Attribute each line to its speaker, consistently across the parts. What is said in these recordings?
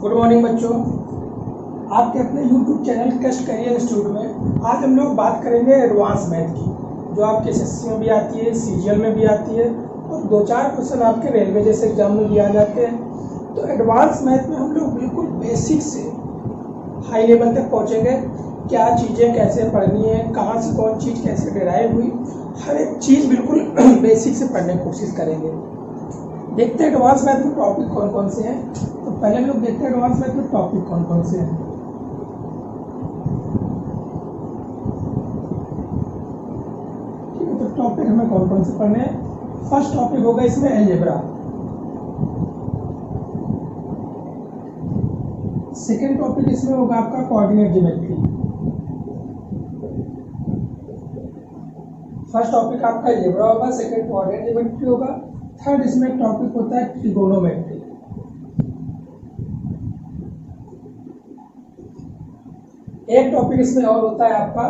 Speaker 1: Good morning बच्चों, आपके अपने YouTube channel test career institute में आज हम लोग बात करेंगे एडवांस मैथ की, जो आपके एसएससी में भी आती है, सीजीएल में भी आती है और 2-4 क्वेश्चन आपके रेलवे जैसे एग्जाम में भी आ जाते हैं। तो एडवांस मैथ में हम लोग बिल्कुल बेसिक से हाई लेवल तक पहुँचेंगे। क्या चीज़ें कैसे पढ़नी है, कहाँ से कौन चीज़ कैसे डिराइव हुई, हर एक चीज़ बिल्कुल बेसिक से पढ़ने की कोशिश करेंगे। देखते हैं एडवांस मैथ में टॉपिक कौन कौन से हैं। तो पहले हम लोग देखते हैं एडवांस मैथ में टॉपिक कौन कौन से हैं। ठीक है, तो टॉपिक हमें कौन कौन से पढ़ने हैं। फर्स्ट टॉपिक होगा इसमें अलजेब्रा। सेकेंड टॉपिक इसमें होगा आपका कोऑर्डिनेट ज्योमेट्री। फर्स्ट टॉपिक आपका अलजेब्रा होगा, सेकेंड कोऑर्डिनेट ज्योमेट्री होगा, थर्ड इसमें टॉपिक होता है ट्रिगोनोमेट्री। एक टॉपिक इसमें और होता है आपका,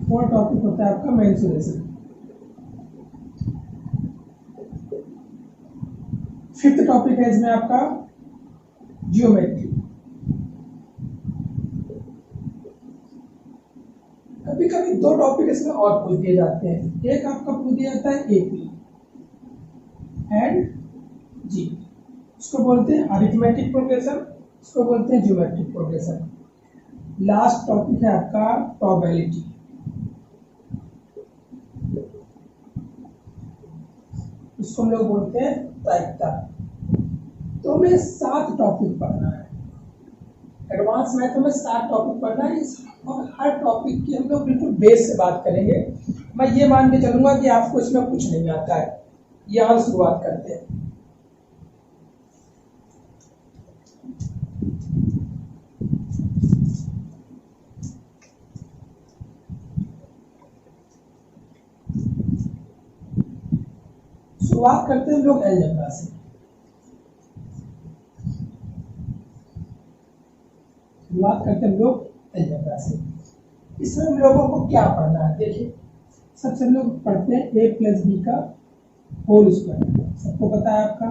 Speaker 1: फोर्थ टॉपिक होता है आपका मेंसुरेशन। फिफ्थ टॉपिक है इसमें आपका जियोमेट्री। कभी कभी 2 टॉपिक इसमें और पूछ दिए जाते हैं। एक आपका पूछ दिया जाता है एपी एंड जी, इसको बोलते हैं अरिथमेटिक प्रोग्रेशन, इसको बोलते हैं ज्योमेट्रिक प्रोग्रेशन। लास्ट टॉपिक है आपका प्रोबेबिलिटी। इसको हम लोग बोलते हैं प्रायिकता। तो हमें 7 टॉपिक पढ़ना है एडवांस मैथ में, 7 टॉपिक पढ़ना है और हर टॉपिक की हम लोग बिल्कुल बेस से बात करेंगे। मैं ये मान के चलूंगा कि आपको इसमें कुछ नहीं आता है। यहाँ शुरुआत करते हैं। शुरुआत करते हैं हम लोग अलजेब्रा से। शुरुआत करते हैं हम लोग अलजेब्रा से। इसमें हम लोगों को क्या पढ़ना है, देखिए सबसे हम लोग पढ़ते हैं a प्लस बी का होल स्क्वायर। सबको पता है आपका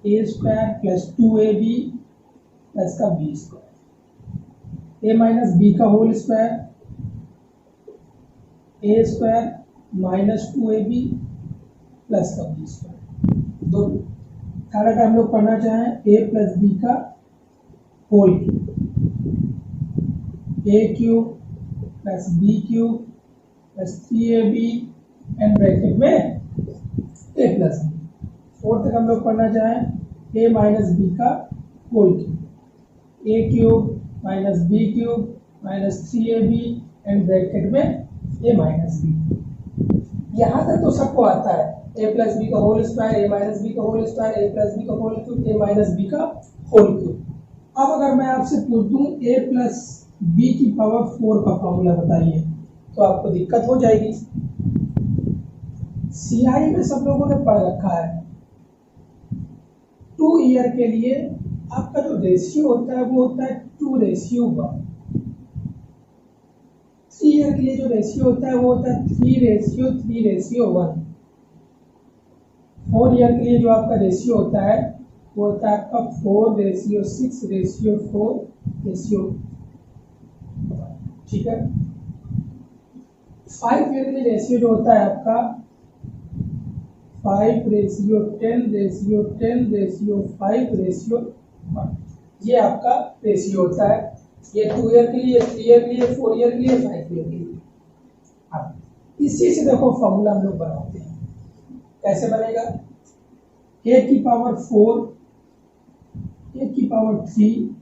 Speaker 1: a square plus 2ab plus का b square, a minus B का whole square, a square minus 2ab plus का b स्क्वायर। दो थर्ड हम लोग पढ़ना चाहें a प्लस बी का whole cube, a cube plus B cube plus 3ab and bracket में a प्लस बी। फोर्थ तक हम लोग पढ़ना चाहें a माइनस बी का whole cube, a cube minus B cube minus 3ab and bracket में a minus B. यहाँ तक तो सबको आता है, a प्लस बी का whole square, a minus B का whole square, a plus B का whole cube, a minus B का होल क्यूब। अब अगर मैं आपसे पूछ दूं a प्लस बी की पावर 4 का फॉर्मूला बताइए, तो आपको दिक्कत हो जाएगी। सीआई में सब लोगों ने पढ़ रखा है। 2 ईयर के लिए आपका जो रेशियो होता है वो होता है 2:1। 3 ईयर के लिए जो रेशियो होता है वो होता है 3:3:1। 4 ईयर के लिए जो आपका रेशियो होता है वो होता है आपका 4:6:4:4। ठीक है। 5 ईयर के लिए रेशियो जो होता है आपका 5:10:10:5:1। ये आपका रेशियो होता है। ये 2 ईयर के लिए, 3 ईयर के लिए, 4 ईयर के लिए, 5 ईयर के लिए। अब इसी से देखो फॉर्मूला हम लोग बनाते हैं। कैसे बनेगा, a की पावर 4, a की पावर 3,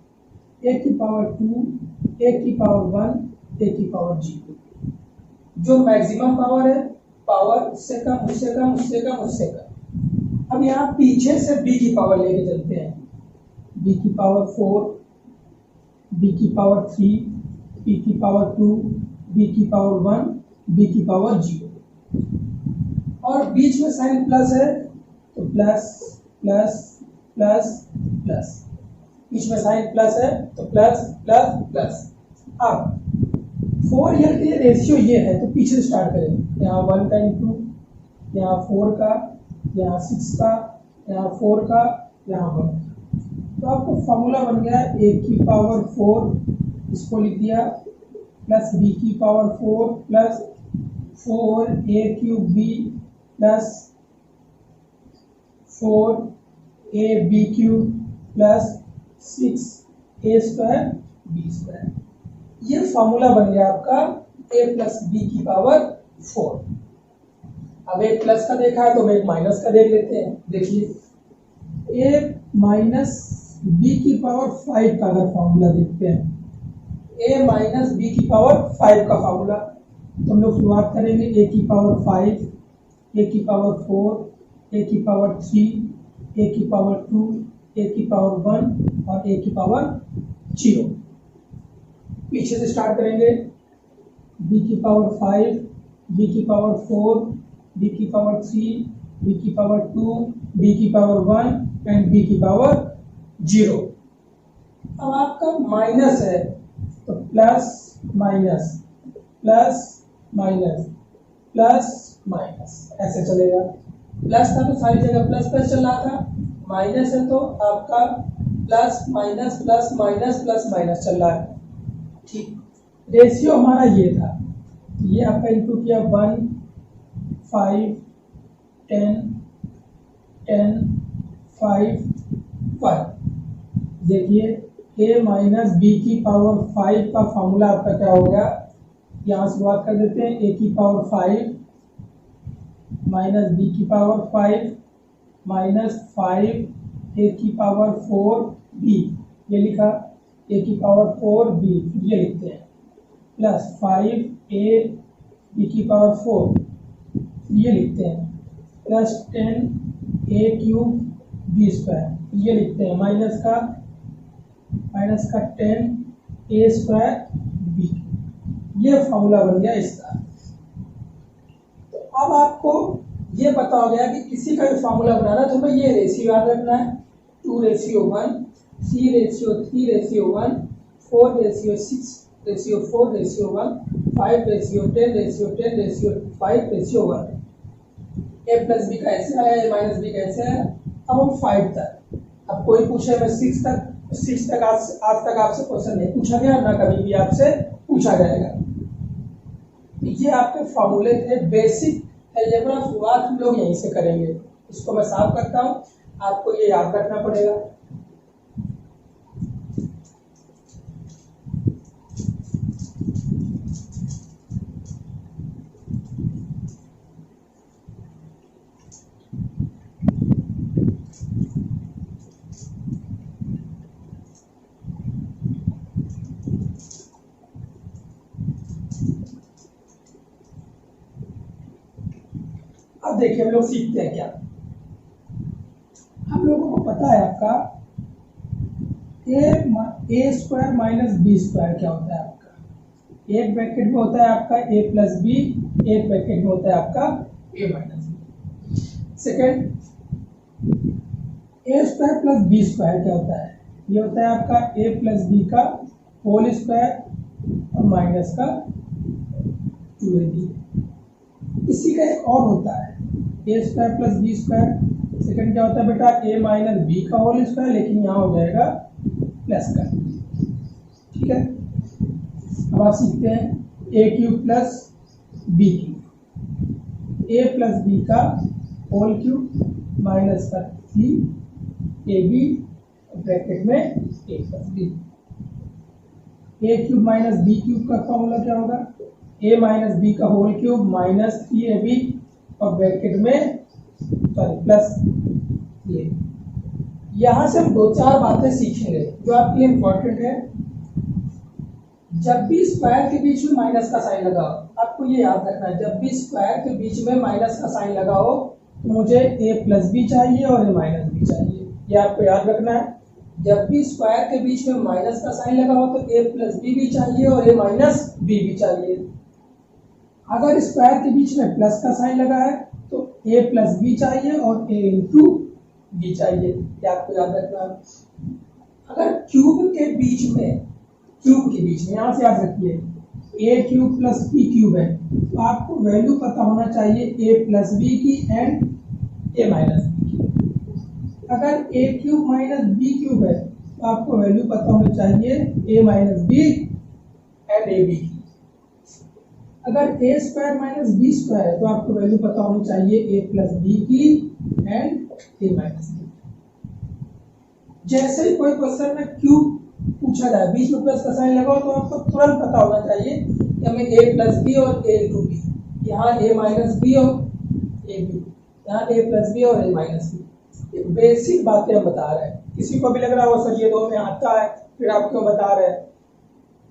Speaker 1: a की पावर 2, a की पावर 1, a की पावर 0। जो मैक्सिमम पावर है, पावर उससे कम, उससे कम, उससे कम, उससे कम। अब यहाँ पीछे से b की पावर लेके चलते हैं। b की पावर 4, b की पावर 3, b की पावर 2, b की पावर 1, b की पावर 0। और बीच में साइन प्लस है तो प्लस प्लस प्लस प्लस, बीच में साइन प्लस है तो प्लस प्लस प्लस। अब 4 ईयर के लिए रेशियो ये है तो पीछे से स्टार्ट करेंगे। यहाँ 1 टाइम 2, यहाँ 4 का, यहाँ 6 का, यहाँ 4 का, यहाँ 1। तो आपको फॉर्मूला बन गया ए की पावर 4, इसको लिख दिया, प्लस बी की power 4 plus 4a cube b plus 4ab cube plus 6a square b square. ये फॉर्मूला बन गया आपका a प्लस बी की पावर 4। अब एक प्लस का देखा है तो मैं एक माइनस का देख लेते हैं। देखिए a माइनस बी की पावर 5 का अगर फॉर्मूला देखते हैं, a माइनस बी की पावर 5 का फॉर्मूला, तो हम लोग शुरुआत करेंगे a की पावर 5, a की पावर 4, a की पावर 3, a की पावर 2, a की पावर 1 और a की पावर 0। पीछे से स्टार्ट करेंगे, b की पावर 5, b की पावर 4, b की पावर 3, b की पावर 2, b की पावर 1 एंड b की पावर 0। अब आपका माइनस है तो plus minus plus minus plus minus ऐसे चलेगा। प्लस था तो सारी जगह प्लस प्लस चल रहा था, माइनस है तो आपका plus minus plus minus plus minus चल रहा है। ठीक, रेशियो हमारा ये था, ये आपका इंटू किया 1 5 10 10 5 1। देखिए a माइनस बी की पावर 5 का फॉर्मूला आपका क्या हो गया, यहाँ शुरुआत कर देते हैं, a की पावर 5 माइनस बी की पावर 5 माइनस 5 a की पावर 4 b, ये लिखा, a की पावर 4 b, ये लिखते हैं, प्लस 5a b की पावर 4, ये लिखते हैं, plus 10a cube b square, ये लिखते हैं, माइनस का 10a स्क्वायर b। ये फॉर्मूला बन गया इसका। तो अब आपको ये पता हो गया कि किसी का भी फॉर्मूला बनाना तो हमें ये रेशियो याद रखना है, 2:1, 3:3:1, 4:6:4:1, 5:10:10:5:1। a प्लस बी का ऐसे है, a माइनस बी का ऐसे है। अब हम 5 तक, अब कोई पूछे मैं 6 तक आज तक आपसे क्वेश्चन नहीं पूछा गया, ना कभी भी आपसे पूछा जाएगा। ये आपके फॉर्मूले थे, बेसिक अलजेब्रा शुरुआत हम लोग यहीं से करेंगे। इसको मैं साफ करता हूँ, आपको ये याद रखना पड़ेगा। अब देखिए हम लोग सीखते हैं क्या। हम लोगों को पता है आपका a square minus B square क्या होता है आपका, एक ब्रैकेट में होता है आपका a प्लस बी, एक ब्रैकेट में होता है आपका a minus b. Second, a square plus B square क्या होता है, ये होता है आपका a प्लस बी का होल स्क्वायर और माइनस का 2ab। इसी का एक और होता है a square plus B square. Second क्या होता है बेटा, a माइनस बी का होल स्क्वायर, लेकिन यहाँ हो जाएगा प्लस का। ठीक है, अब आप सीखते हैं a cube plus B cube, a plus B का होल क्यूब माइनस का 3ab ब्रैकेट में a plus b. a cube minus B cube का फॉर्मूला क्या होगा, a माइनस बी का होल क्यूब माइनस 3ab और ब्रैकेट में प्लस ये। यहां से हम 2-4 बातें सीखेंगे जो आपके लिए इंपॉर्टेंट है। जब भी स्क्वायर के बीच में माइनस का साइन लगाओ, आपको ये याद रखना है, जब भी स्क्वायर के बीच में माइनस का साइन लगाओ तो मुझे a प्लस बी चाहिए और a माइनस बी चाहिए, ये आपको याद रखना है। जब भी स्क्वायर के बीच में माइनस का साइन लगाओ तो a प्लस बी भी चाहिए और a माइनस बी भी चाहिए। अगर स्क्वायर के बीच में प्लस का साइन लगा है तो a प्लस बी चाहिए और a इंटू बी चाहिए, ये आपको याद रखना है। अगर क्यूब के बीच में यहाँ से याद रखिए a cube plus b cube है तो आपको वैल्यू पता होना चाहिए a प्लस बी की एंड a माइनस बी की। अगर A cube minus B cube है तो आपको वैल्यू पता होनी चाहिए A minus B and A B की। अगर A square minus B square है तो आपको वैल्यू पता होनी चाहिए ए प्लस बी की एंड ए माइनस बी। जैसे ही कोई क्वेश्चन में क्यूब पूछा जाए, बीच में प्लस का साइन लगाओ, तो आपको तुरंत पता होना चाहिए कि हमें ए प्लस बी और ए इंटू बी, यहाँ ए माइनस बी और ए बी, यहाँ ए प्लस बी और ए माइनस बी। ये बेसिक बातें हम बता रहे हैं। किसी को भी लग रहा हो सर ये दो में आता है फिर आप क्यों बता रहे हैं,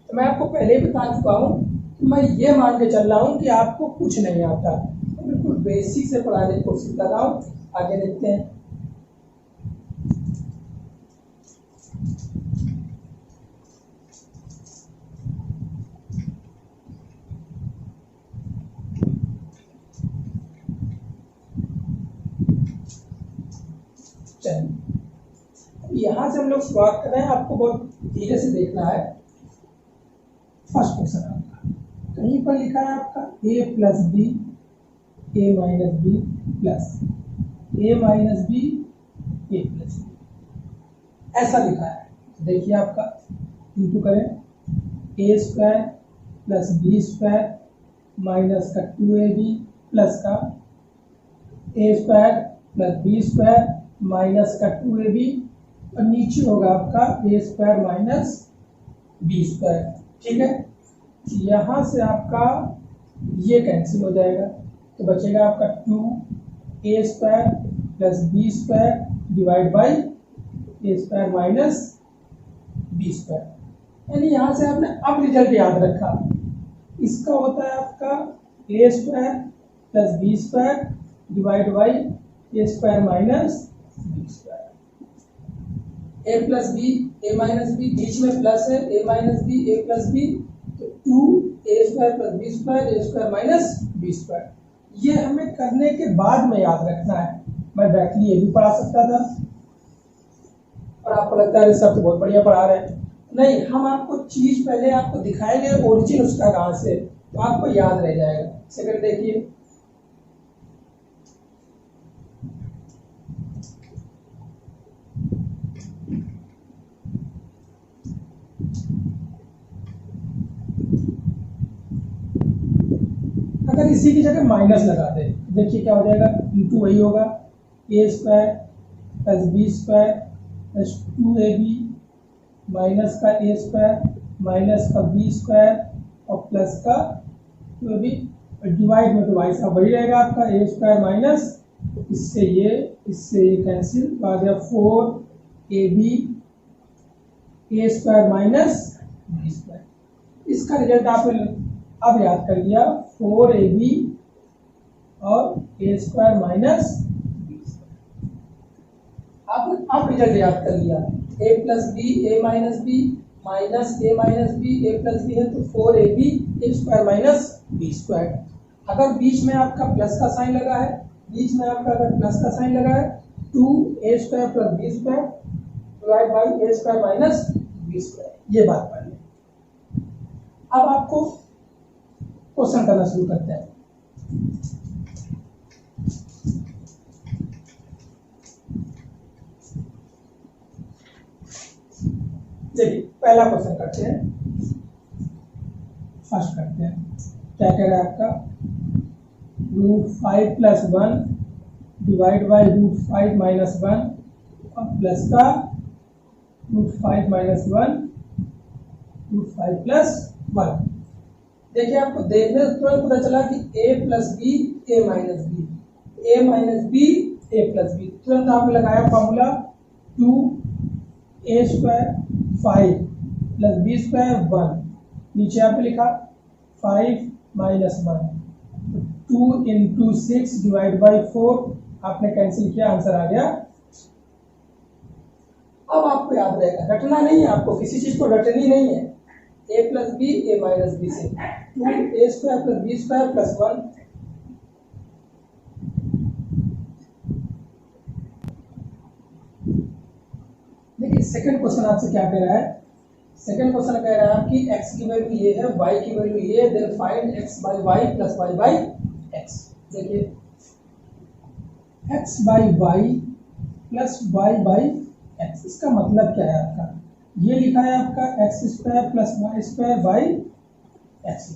Speaker 1: तो मैं आपको पहले ही बता चुका हूँ कि मैं ये मान के चल रहा हूँ कि आपको कुछ नहीं आता, तो बिल्कुल बेसिक से पढ़ाने की कोशिश कर रहा हूँ। आगे देखते हैं। यहां से हम लोग शुरुआत कर रहे हैं, आपको बहुत धीरे से देखना है। फर्स्ट क्वेश्चन आपका कहीं पर लिखा है आपका A plus B A minus B plus A minus B A plus B, ऐसा लिखा है। देखिए आपका इंटू करें A square plus B square minus का 2ab प्लस का A square plus B square minus का 2ab, और नीचे होगा आपका A square minus B square. ठीक है, यहाँ से आपका ये कैंसिल हो जाएगा, तो बचेगा आपका 2a square plus B square divide by A square minus B square. यानी यहाँ से आपने अब रिजल्ट याद रखा, इसका होता है आपका A square plus B square divide by A square minus B square. A plus B A minus B, बीच में प्लस है, A minus B A plus B, तो 2a square plus B square A square minus B square. ये हमें करने के बाद में याद रखना है। मैं डायरेक्टली ये भी पढ़ा सकता था और आपको लगता है सब तो बहुत बढ़िया पढ़ा रहे हैं। नहीं, हम आपको चीज पहले आपको दिखाएंगे ओरिजिन उसका कहाँ से, तो आपको याद रह जाएगा। सेकंड देखिए, अगर इसी की जगह माइनस लगा दे, देखिए क्या हो जाएगा, इंटू वही होगा A square plus B square plus 2ab minus का ए स्क्वायर माइनस का बी स्क्वायर और प्लस का 2ab, डिवाइड में तो भाई साहब वही रहेगा आपका ए स्क्वायर माइनस, इससे ये कैंसिल, तो आ गया 4ab ए स्क्वायर माइनस बी स्क्वायर। इसका रिजल्ट आपने अब याद कर लिया, 4ab और ए स्क्वायर माइनस बी स्क्वायर। आप रिजल्ट याद कर लिया, ए प्लस बी ए माइनस बी माइनस ए माइनस बी ए प्लस बी है, तो 4ab ए स्क्वायर माइनस बी स्क्वायर। अगर बीच में आपका प्लस का साइन लगा है, बीच में आपका अगर प्लस का साइन लगा है, 2a square plus B square divide by A square minus B square. ये बात पढ़ लें। अब आपको क्वेश्चन करना शुरू करते हैं। देखिए पहला क्वेश्चन करते हैं, फर्स्ट करते हैं। क्या कह रहा है आपका, √5 + 1 डिवाइड बाई √5 - 1 और प्लस का √5 - 1 √5 + 1। देखिए आपको देखने से तुरंत पता चला कि a plus B A minus B A minus B A plus b. तुरंत आपने लगाया formula 2a square 5 plus B square 1, नीचे आपने लिखा 5 - 1, 2 × 6 डिवाइड बाई 4, आपने कैंसिल किया, आंसर आ गया। अब आपको याद रहेगा, रटना नहीं है, आपको किसी चीज को रटनी नहीं है। a plus B A minus b से 2a square plus B square plus 1। देखिए सेकंड क्वेश्चन आपसे क्या कह रहा है, सेकंड क्वेश्चन कह रहा है आपकी x की वैल्यू ये है, y की वैल्यू ये है, then find x by y plus y by x। देखिए x by y plus y by x. इसका मतलब क्या है आपका, ये लिखा है आपका x square plus y square by x.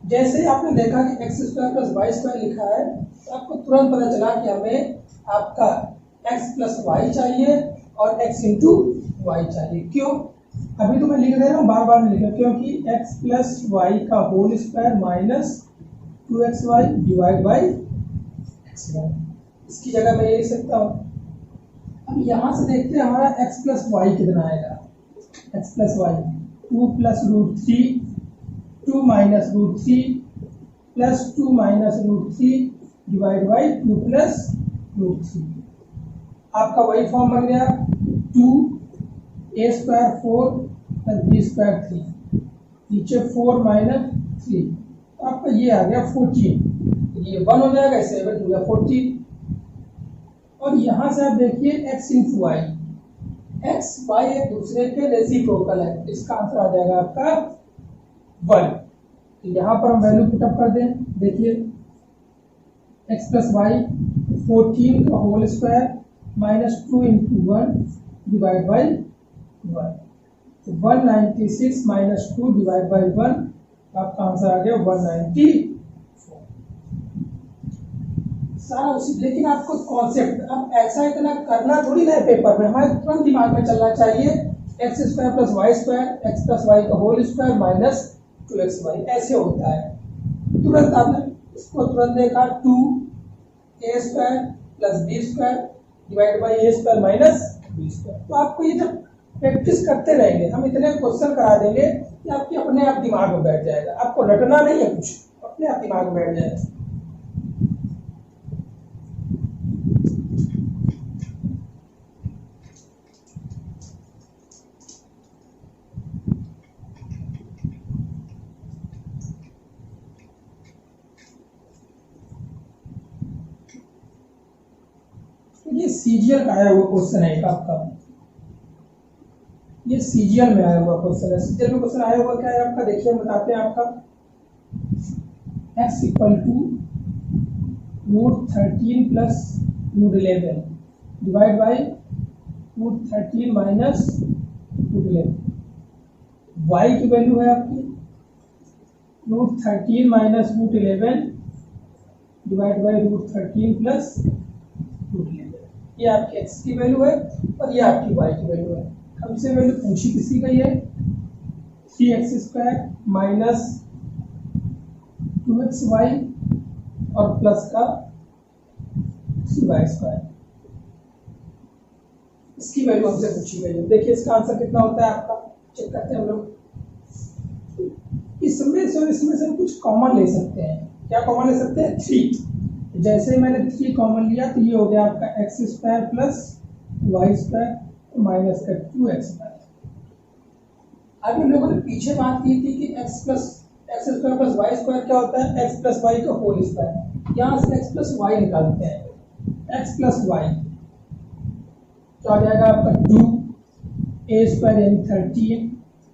Speaker 1: जैसे ही आपने देखा कि x square plus y square लिखा है तो आपको तुरंत पता चला कि हमें आपका एक्स प्लस वाई चाहिए और एक्स इंटू वाई चाहिए। क्यों? अभी तो मैं लिख रहा हूँ, बार बार नहीं लिखा, क्योंकि एक्स प्लस वाई का whole square minus 2xy divide by x y, इसकी जगह मैं ये लिख सकता हूँ। अब यहाँ से देखते हैं हमारा x प्लस वाई कितना आएगा। x plus y 2 plus root 3 2 minus root 3 plus 2 minus root 3 divide by 2 plus root 3। आपका वही फॉर्म बन गया 2a square 4 plus b square 3, नीचे 4 माइनस 3, तो आपका ये आ गया 14। ये 1 हो जाएगा, इससे 7 हो गया 14। और यहाँ से आप देखिए x into y, x y एक दूसरे के रेसिप्रोकल है, इसका आंसर आ जाएगा आपका 1। तो यहाँ पर हम वैल्यू पुटअप कर दें, देखिए x प्लस वाई 14 का whole square minus 2 into 1 divide by 1, तो 196 माइनस 2 डिवाइड बाई 1, आपका आंसर आ गया 194। सारा उसी, लेकिन आपको कॉन्सेप्ट अब ऐसा इतना करना थोड़ी ना है पेपर में, हमारे तुरंत दिमाग में चलना चाहिए x square plus y square x plus y का होल स्क्वायर माइनस 2xy, ऐसे होता है। तुरंत आपने इसको तुरंत देखा 2a square plus b square divide by a square minus b square. तो आपको ये जब प्रैक्टिस करते रहेंगे, हम इतने क्वेश्चन करा देंगे कि आपके अपने आप दिमाग में बैठ जाएगा, आपको रटना नहीं है कुछ, अपने आप दिमाग में बैठ जाएगा। ये सीजीएल का आया हुआ क्वेश्चन है आपका, ये सीजीएल में आया हुआ क्वेश्चन है। सीजीएल में क्वेश्चन आया हुआ क्या है आपका, देखिए बताते हैं आपका x equal to root 13 plus root 11 divide by root 13 minus root 11। y की वैल्यू है आपकी root 13 minus root 11 divide by root 13 plus root 11। ये आपकी x की वैल्यू है और ये आपकी y की वैल्यू है। हमसे वैल्यू पूछी किसी गई है 3x स्क्वायर माइनस 2xy और प्लस का 3y स्क्वायर, इसकी वैल्यू हमसे पूछी गई है। देखिए इसका आंसर कितना होता है आपका, चेक करते हैं हम लोग। इसमें से हम कुछ कॉमन ले सकते हैं। क्या कॉमन ले सकते हैं? 3। जैसे मैंने 3 कॉमन लिया तो ये हो गया आपका x square plus y square minus का 2x स्क्वायर। अभी हम लोगों ने पीछे बात की थी कि x square plus y square क्या होता है, x प्लस वाई का होल स्क्वायर। यहाँ से x प्लस वाई निकालते हैं, x प्लस वाई तो आ जाएगा आपका 2a स्क्वायर यानी 13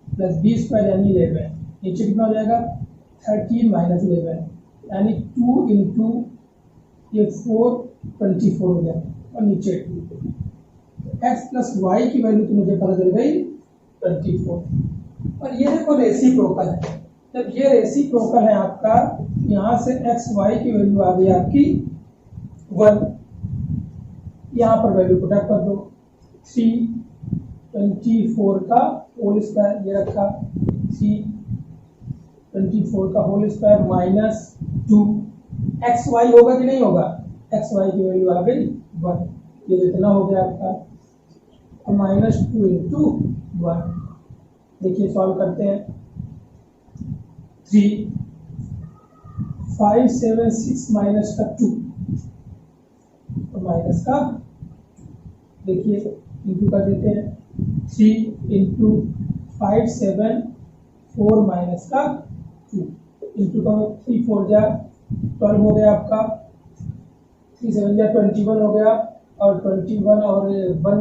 Speaker 1: प्लस b स्क्वायर यानी 11, नीचे कितना हो जाएगा 13 माइनस 11 यानी 2 इंटू ये 4 24 हो गया और नीचे 2। x प्लस वाई की वैल्यू तो मुझे पता चल गई 24। और ये देखो रेसिप्रोकल है, जब ये रेसिप्रोकल है आपका, यहाँ से x y की वैल्यू आ गई आपकी 1। यहाँ पर वैल्यू पुट अप कर दो, 324 का होल स्क्वायर ये रखा 324 का whole square minus 2 x y होगा कि नहीं होगा, एक्स वाई की वैल्यू आ गई 1। ये जितना हो गया आपका और माइनस 2 इंटू 1। देखिए सॉल्व करते हैं 3 5 7 6 माइनस का 2 और माइनस का, देखिए इंटू कर देते हैं 3 इंटू 5 7 4 माइनस का 2 इंटू का 3 4 जा 12 हो गया आपका, 3 7 जा 21 हो गया और 21 और 1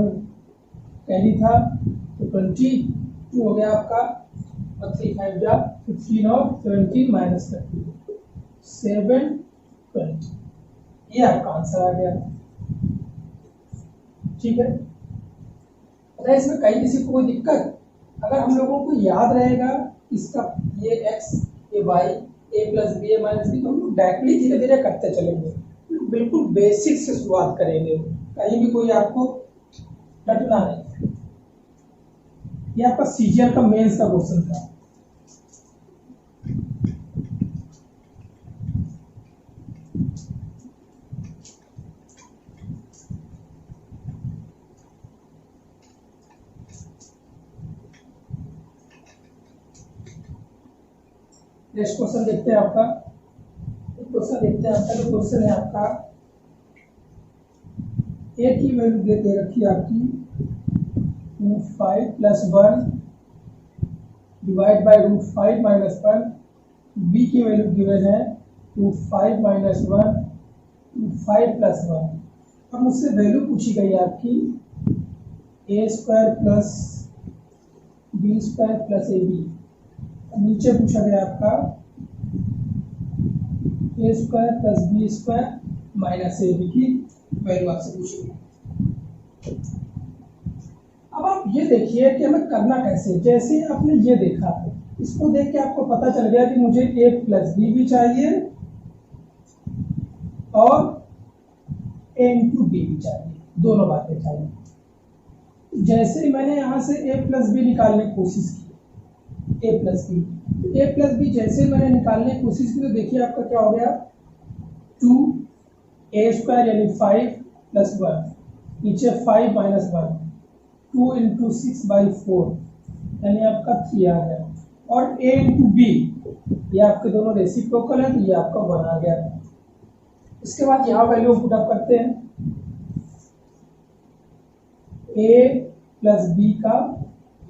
Speaker 1: कैरी था तो 22 हो गया आपका और 3 5 जा 15 और 17 माइनस का 2 720। ये आपका आंसर आ गया। ठीक है, पता है इसमें कहीं किसी को कोई दिक्कत? अगर हम लोगों को याद रहेगा इसका ये x ये y a plus B A minus b, तो हम लोग डायरेक्टली धीरे धीरे करते चलेंगे, बिल्कुल बेसिक से शुरुआत करेंगे, कहीं भी कोई आपको डरना नहीं। ये आपका सीजीएल का मेंस का क्वेश्चन था। नेक्स्ट क्वेश्चन देखते हैं आपका, क्वेश्चन देखते हैं आपका, जो क्वेश्चन है आपका ए की वैल्यू दे रखी है आपकी 5 plus 1 divide by √5 minus 1, b की वैल्यू गिवन है 5 माइनस 1 5 प्लस 1। अब मुझसे वैल्यू पूछी गई है आपकी A square plus B square plus A B, नीचे पूछा गया आपका A square plus B square minus A B की वैल्यू आपसे पूछेगी। अब आप ये देखिए कि हमें करना कैसे, जैसे आपने ये देखा, इसको देख के आपको पता चल गया कि मुझे ए प्लस बी भी चाहिए और ए इंटू बी भी चाहिए, दोनों बातें चाहिए। जैसे मैंने यहाँ से ए प्लस बी निकालने की कोशिश की, ए प्लस बी जैसे मैंने निकालने की कोशिश की, तो देखिए आपका क्या हो गया 2 ए स्क्वायर यानी 5 प्लस 1, नीचे 5 माइनस 1, 2 इंटू 6/4 यानी आपका 3 आ गया, और ए इंटू बी ये आपके दोनों रेसिप्रोकल है, तो ये आपका 1 आ गया। इसके बाद यहाँ वैल्यू पुट अप करते हैं, ए प्लस बी का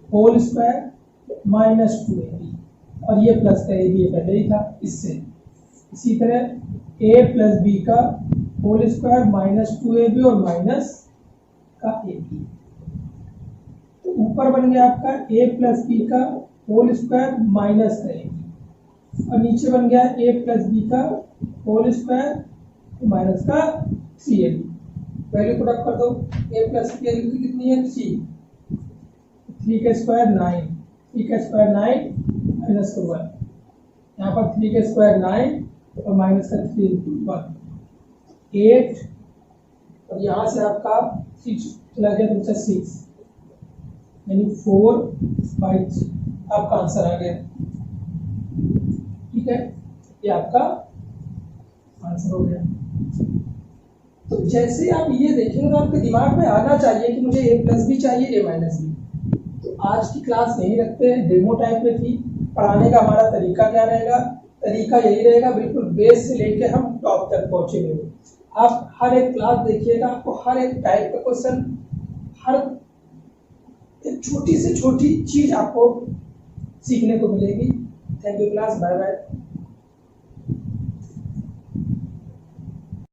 Speaker 1: होल स्क्वायर माइनस 2ab, और ये प्लस का ए बी पहले ही था इससे। इसी तरह ए प्लस बी का होल स्क्वायर माइनस 2ab और माइनस का ए बी, तो ऊपर बन गया आपका ए प्लस बी का होल स्क्वायर माइनस का ए बी, और नीचे बन गया ए प्लस बी का होल स्क्वायर माइनस का 3ab। वैल्यू पुट अप कर दो, ए प्लस बी की कितनी है 3 का स्क्वायर 9, 3 का स्क्वायर 9 माइनस का 1, यहाँ पर 3 का स्क्वायर 9 और माइनस का 3 इंटू 1 8, और यहाँ से आपका 6 चला गया तो 6 यानी 4/3 आपका आंसर आ गया। ठीक है, ये आपका आंसर हो गया। तो जैसे आप ये देखेंगे तो आपके दिमाग में आना चाहिए कि मुझे ए प्लस बी चाहिए, ए माइनस बी। तो आज की क्लास नहीं रखते हैं, डेमो टाइप में थी। पढ़ाने का हमारा तरीका क्या रहेगा? तरीका यही रहेगा, बिल्कुल बेस से लेके हम टॉप तक पहुंचेंगे। आप हर एक क्लास देखिएगा, आपको हर एक टाइप का क्वेश्चन, हर एक छोटी से छोटी चीज आपको सीखने को मिलेगी। Thank you class, bye bye.